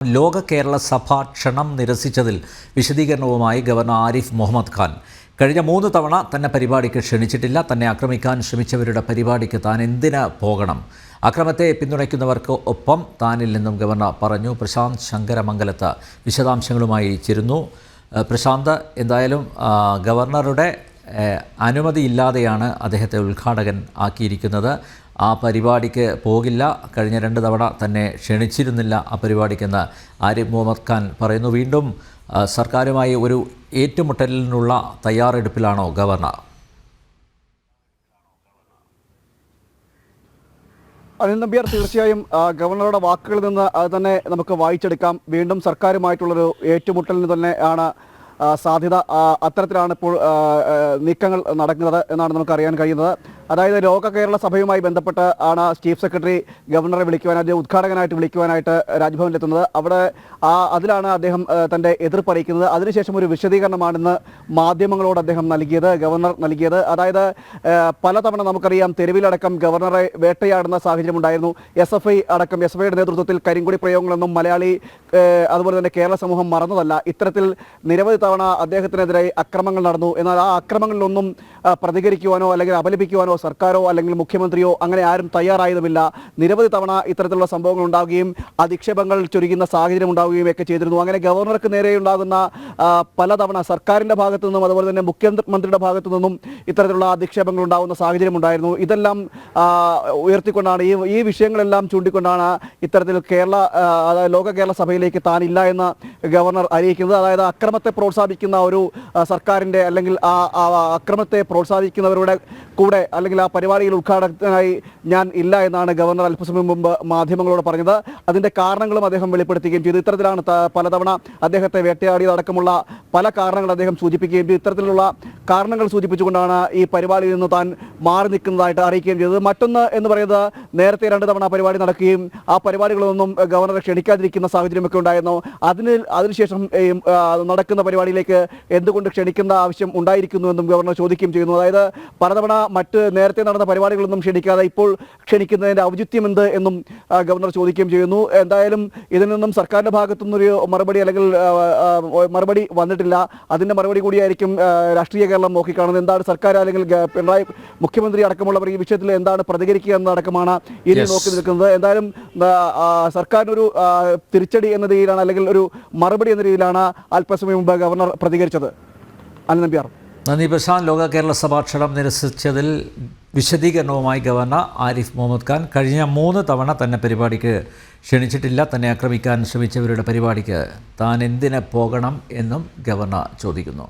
ലോക കേരള സഭ ക്ഷണം നിരസിച്ചതിൽ വിശദീകരണവുമായി ഗവർണർ ആരിഫ് മുഹമ്മദ് ഖാൻ കഴിഞ്ഞ 3 തവണ തന്നെ പരിപാടിക്ക് ക്ഷണിച്ചിട്ടില്ല. തന്നെ ആക്രമിക്കാൻ ശ്രമിച്ചവരുടെ പരിപാടിക്ക് താൻ എന്തിന് പോകണം? അക്രമത്തെ പിന്തുണയ്ക്കുന്നവർക്ക് ഒപ്പം താനില്ലെന്നും ഗവർണർ പറഞ്ഞു. പ്രശാന്ത് ശങ്കരമംഗലത്ത് വിശദാംശങ്ങളുമായി ചേരുന്നു. പ്രശാന്ത്, എന്തായാലും ഗവർണറുടെ അനുമതിയില്ലാതെയാണ് അദ്ദേഹത്തെ ഉദ്ഘാടകൻ ആക്കിയിരിക്കുന്നത്. ആ പരിപാടിക്ക് പോകില്ല, കഴിഞ്ഞ 2 തവണ തന്നെ ക്ഷണിച്ചിരുന്നില്ല ആ പരിപാടിക്കെന്ന് ആരിഫ് മുഹമ്മദ് ഖാൻ പറയുന്നു. വീണ്ടും സർക്കാരുമായി ഒരു ഏറ്റുമുട്ടലിനുള്ള തയ്യാറെടുപ്പിലാണോ ഗവർണർ? അനിൽ നമ്പ്യാർ, തീർച്ചയായും ഗവർണറുടെ വാക്കുകളിൽ നിന്ന് അത് തന്നെ നമുക്ക് വായിച്ചെടുക്കാം. വീണ്ടും സർക്കാരുമായിട്ടുള്ളൊരു ഏറ്റുമുട്ടലിന് തന്നെയാണ് സാധ്യത. അത്തരത്തിലാണ് ഇപ്പോൾ നീക്കങ്ങൾ നടക്കുന്നത് എന്നാണ് നമുക്ക് അറിയാൻ കഴിയുന്നത്. അതായത് ലോക കേരള സഭയുമായി ബന്ധപ്പെട്ട് ആണ് ചീഫ് സെക്രട്ടറി ഗവർണറെ വിളിക്കുവാനായിട്ട്, ഉദ്ഘാടകനായിട്ട് വിളിക്കുവാനായിട്ട് രാജ്ഭവനിലെത്തുന്നത്. അവിടെ അതിലാണ് അദ്ദേഹം തൻ്റെ എതിർപ്പ് അറിയിക്കുന്നത്. അതിനുശേഷം ഒരു വിശദീകരണമാണെന്ന് മാധ്യമങ്ങളോട് അദ്ദേഹം ഗവർണർ നൽകിയത്. അതായത് പലതവണ നമുക്കറിയാം തെരുവിലടക്കം ഗവർണറെ വേട്ടയാടുന്ന സാഹചര്യം ഉണ്ടായിരുന്നു. SFI അടക്കം SFIയുടെ നേതൃത്വത്തിൽ കരിങ്കൊടി പ്രയോഗങ്ങളൊന്നും മലയാളി അതുപോലെ തന്നെ കേരള സമൂഹം മറന്നതല്ല. ഇത്തരത്തിൽ നിരവധി തവണ അദ്ദേഹത്തിനെതിരെ അക്രമങ്ങൾ നടന്നു. എന്നാൽ ആ അക്രമങ്ങളിലൊന്നും പ്രതികരിക്കുവാനോ അല്ലെങ്കിൽ അപലപിക്കുവാനോ സർക്കാരോ അല്ലെങ്കിൽ മുഖ്യമന്ത്രിയോ അങ്ങനെ ആരും തയ്യാറായതുമില്ല. നിരവധി തവണ ഇത്തരത്തിലുള്ള സംഭവങ്ങൾ ഉണ്ടാവുകയും അധിക്ഷേപങ്ങൾ ചൊരിയുന്ന സാഹചര്യം ഉണ്ടാവുകയും ഒക്കെ ചെയ്തിരുന്നു. അങ്ങനെ ഗവർണർക്ക് നേരെ ഉണ്ടാകുന്ന പലതവണ സർക്കാരിൻ്റെ ഭാഗത്തു നിന്നും അതുപോലെ തന്നെ മുഖ്യമന്ത്രിയുടെ ഭാഗത്തു നിന്നും ഇത്തരത്തിലുള്ള അധിക്ഷേപങ്ങൾ ഉണ്ടാകുന്ന സാഹചര്യം ഉണ്ടായിരുന്നു. ഇതെല്ലാം ഉയർത്തിക്കൊണ്ടാണ് ഈ വിഷയങ്ങളെല്ലാം ചൂണ്ടിക്കൊണ്ടാണ് ഇത്തരത്തിൽ ലോക കേരള സഭയിലേക്ക് താനില്ല എന്ന് ഗവർണർ അറിയിക്കുന്നത്. അതായത് അക്രമത്തെ പ്രോത്സാഹിപ്പിക്കുന്ന ഒരു സർക്കാരിൻ്റെ അല്ലെങ്കിൽ ആ അക്രമത്തെ പ്രോത്സാഹിപ്പിക്കുന്നവരുടെ കൂടെ അല്ലെങ്കിൽ ആ പരിപാടിയിൽ ഉദ്ഘാടകത്തിനായി ഞാൻ ഇല്ല എന്നാണ് ഗവർണർ അല്പസമയം മുമ്പ് മാധ്യമങ്ങളോട് പറഞ്ഞത്. അതിൻ്റെ കാരണങ്ങളും അദ്ദേഹം വെളിപ്പെടുത്തുകയും ചെയ്തു. ഇത്തരത്തിലാണ് പലതവണ അദ്ദേഹത്തെ വേട്ടയാടിയതടക്കമുള്ള പല കാരണങ്ങൾ അദ്ദേഹം സൂചിപ്പിക്കുകയും ചെയ്തു. ഇത്തരത്തിലുള്ള കാരണങ്ങൾ സൂചിപ്പിച്ചുകൊണ്ടാണ് ഈ പരിപാടിയിൽ നിന്ന് താൻ മാറി നിൽക്കുന്നതായിട്ട് അറിയിക്കുകയും ചെയ്തത്. മറ്റൊന്ന് എന്ന് പറയുന്നത്, നേരത്തെ 2 തവണ പരിപാടി നടക്കുകയും ആ പരിപാടികളൊന്നും ഗവർണറെ ക്ഷണിക്കാതിരിക്കുന്ന സാഹചര്യമൊക്കെ ഉണ്ടായിരുന്നു. അതിനുശേഷം നടക്കുന്ന പരിപാടിയിലേക്ക് എന്തുകൊണ്ട് ക്ഷണിക്കുന്ന ആവശ്യം ഉണ്ടായിരിക്കുന്നു എന്നും ഗവർണർ ചോദിക്കുകയും ചെയ്യുന്നു. അതായത് പലതവണ നേരത്തെ നടന്ന പരിപാടികളൊന്നും ക്ഷണിക്കാതെ ഇപ്പോൾ ക്ഷണിക്കുന്നതിൻ്റെ ഔചിത്യം എന്ത് എന്നും ഗവർണർ ചോദിക്കുകയും ചെയ്യുന്നു. എന്തായാലും ഇതിൽ നിന്നും സർക്കാരിൻ്റെ ഭാഗത്തുനിന്നൊരു മറുപടി അല്ലെങ്കിൽ മറുപടി വന്നിട്ടില്ല. അതിൻ്റെ മറുപടി കൂടിയായിരിക്കും രാഷ്ട്രീയ കേരളം നോക്കിക്കാണുന്നത്. എന്താണ് സർക്കാർ അല്ലെങ്കിൽ പിണറായി മുഖ്യമന്ത്രി അടക്കമുള്ളവർ ഈ വിഷയത്തിൽ എന്താണ് പ്രതികരിക്കുക എന്നടക്കമാണ് ഇനി നോക്കി നിൽക്കുന്നത്. എന്തായാലും സർക്കാരിനൊരു തിരിച്ചടി എന്ന രീതിയിലാണ് അല്ലെങ്കിൽ ഒരു മറുപടി എന്ന രീതിയിലാണ് അല്പസമയം മുമ്പ് ഗവർണർ പ്രതികരിച്ചത്. അനിൽ നമ്പ്യാർ. നന്ദി പ്രശാന്ത്. ലോക കേരള സഭ ക്ഷണം നിരസിച്ചതിൽ വിശദീകരണവുമായി ഗവർണർ ആരിഫ് മുഹമ്മദ് ഖാൻ കഴിഞ്ഞ 3 തവണ തന്നെ പരിപാടിക്ക് ക്ഷണിച്ചിട്ടില്ല. തന്നെ ആക്രമിക്കാൻ ശ്രമിച്ചവരുടെ പരിപാടിക്ക് താൻ എന്തിന് പോകണം എന്നും ഗവർണർ ചോദിക്കുന്നു.